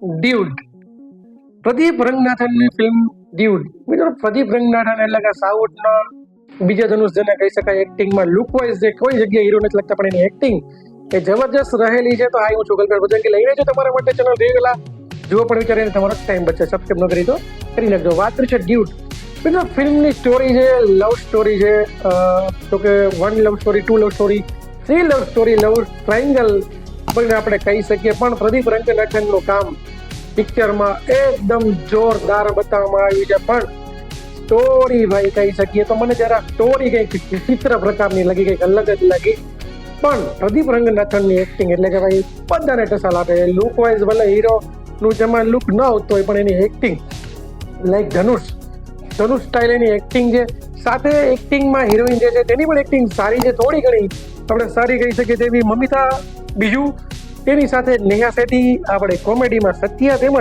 Dude. Pradeep રંગનાથનની film dude. મિત્રો, પ્રદીપ રંગનાથન એટલે કે સાઉથના બીજા ધનુષ જેને કહી શકાય. એક્ટિંગમાં લુક વાઇઝ જે કોઈ જગ્યાએ હીરો નથી લાગતા, પણ એની એક્ટિંગ એ જબરજસ્ત રહેલી છે. તો આ હું છું કલ્પેશ ભજંગી લઈને જો તમારા માટે ચેનલ રેગલા જુઓ પણ વિચારીને તમારો ટાઈમ બચે. સબસ્ક્રાઇબ ન કરી તો કરી નાખજો. વાત છે ડ્યુડ. મિત્રો, ફિલ્મની સ્ટોરી છે લવ સ્ટોરી છે. તો કે 1 love story, 2 love story, 3 love story, love triangle આપણે કહી શકીએ. પણ પ્રદીપ રંગનાથનનું કામ પિક્ચરમાં એકદમ જોરદાર બતાવવામાં આવ્યું છે. પણ સ્ટોરી ભાઈ કહી શકીએ તો મને જરા સ્ટોરી કંઈક વિચિત્ર પ્રકારની લાગી, કંઈક અલગ જ લાગી. પણ પ્રદીપ રંગનાથનની એક્ટિંગ એટલે કે ભાઈ બધાને ટસાલ આપે. લુક વાઇઝ ભલે હીરોનું જેમાં લુક ન આવતો હોય, પણ એની એક્ટિંગ લાઈક ધનુષ સ્ટાઇલ એની એક્ટિંગ છે. સાથે એક્ટિંગમાં હિરોઈન જે છે તેની પણ એક્ટિંગ સારી છે. થોડી ઘણી આપણે સારી કહી શકીએ તેવી મમિતા બીજુ, તેની સાથે નેહા શેઠી આપણે કોમેડીમાં સત્યા, તેમજ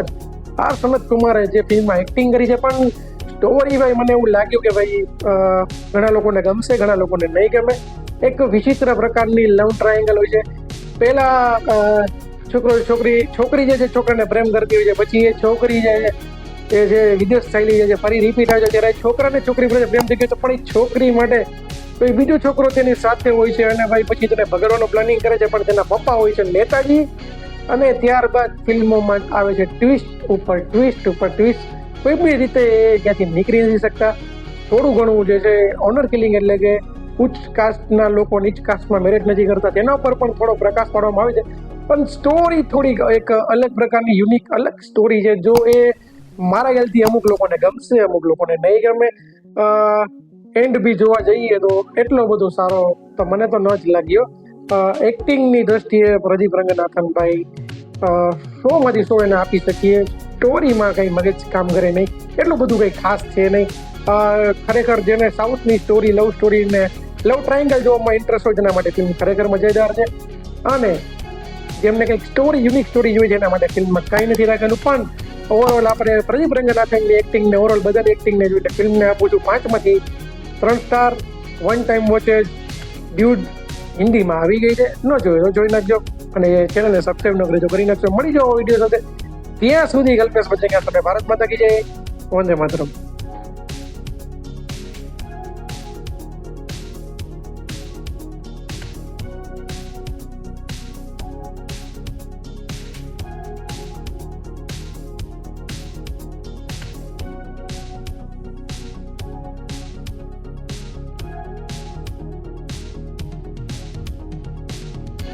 આર સનત કુમારે જે ફિલ્મમાં એક્ટિંગ કરી છે. પણ સ્ટોરી ભાઈ મને એવું લાગ્યું કે ભાઈ ઘણા લોકોને ગમશે, ઘણા લોકોને નહીં ગમે. એક વિચિત્ર પ્રકારની લવ ટ્રાયંગલ હોય છે. પહેલા છોકરી જે છે છોકરાને પ્રેમ કરતી હોય છે, પછી એ છોકરી એ જે વિદેશ ચાલી છે, ફરી રિપીટ આવે છે. ત્યારે છોકરાને છોકરી પ્રત્યે પ્રેમ થઈ ગયો તો પણ એ છોકરી માટે કોઈ બીજો છોકરો તેની સાથે હોય છે અને ભાઈ પછી તેને ભગાડવાનું પ્લાનિંગ કરે છે. પણ તેના પપ્પા હોય છે નેતાજી. અને ત્યારબાદ ફિલ્મોમાં આવે છે ટ્વિસ્ટ ઉપર ટ્વિસ્ટ. કોઈ બી રીતે એ ક્યાંથી નીકળી નથી શકતા. થોડું ઘણું જે છે ઓનર કિલિંગ એટલે કે ઉચ્ચ કાસ્ટના લોકો નીચ કાસ્ટમાં મેરેજ નથી કરતા, તેના પર પણ થોડો પ્રકાશ પાડવામાં આવે છે. પણ સ્ટોરી થોડીક એક અલગ પ્રકારની યુનિક અલગ સ્ટોરી છે. જો એ મારા ખ્યાલથી અમુક લોકોને ગમશે, અમુક લોકોને નહીં ગમે. એન્ડ બી જોવા જઈએ તો એટલો બધો સારો તો મને તો ન જ લાગ્યો. એક્ટિંગની દ્રષ્ટિએ પ્રદીપ રંગનાથનભાઈ 100માંથી 100 એને આપી શકીએ. સ્ટોરીમાં કંઈ મગજ કામ કરે નહીં, એટલું બધું કંઈ ખાસ છે નહીં. ખરેખર જેને સાઉથની સ્ટોરી, લવ સ્ટોરી ને લવ ટ્રાયંગલ જોવામાં ઇન્ટરેસ્ટ હોય તેના માટે ફિલ્મ ખરેખર મજેદાર છે. અને જેમને કંઈક સ્ટોરી, યુનિક સ્ટોરી જોઈએ છે એના માટે ફિલ્મમાં કંઈ નથી રાખેલું. પણ ઓવરઓલ આપણે પ્રદીપ રંગનાથનની એક્ટિંગને ઓવરઓલ બધાની એક્ટિંગને જોઈએ ફિલ્મને આપું છું 5માંથી 3 સ્ટાર. 1 ટાઈમ વોચેજ. ડ્યુડ હિન્દીમાં આવી ગઈ છે, ન જોયો જોઈ નાખજો. અને ચેનલને સબસ્ક્રાઈબ ન કરી તો કરી નાખજો. મળી જાઓ વિડીયો સાથે. ત્યાં સુધી કલ્પેશ ભજંગી, તમે ભારત માતા કી જય. વંદે માતરમ.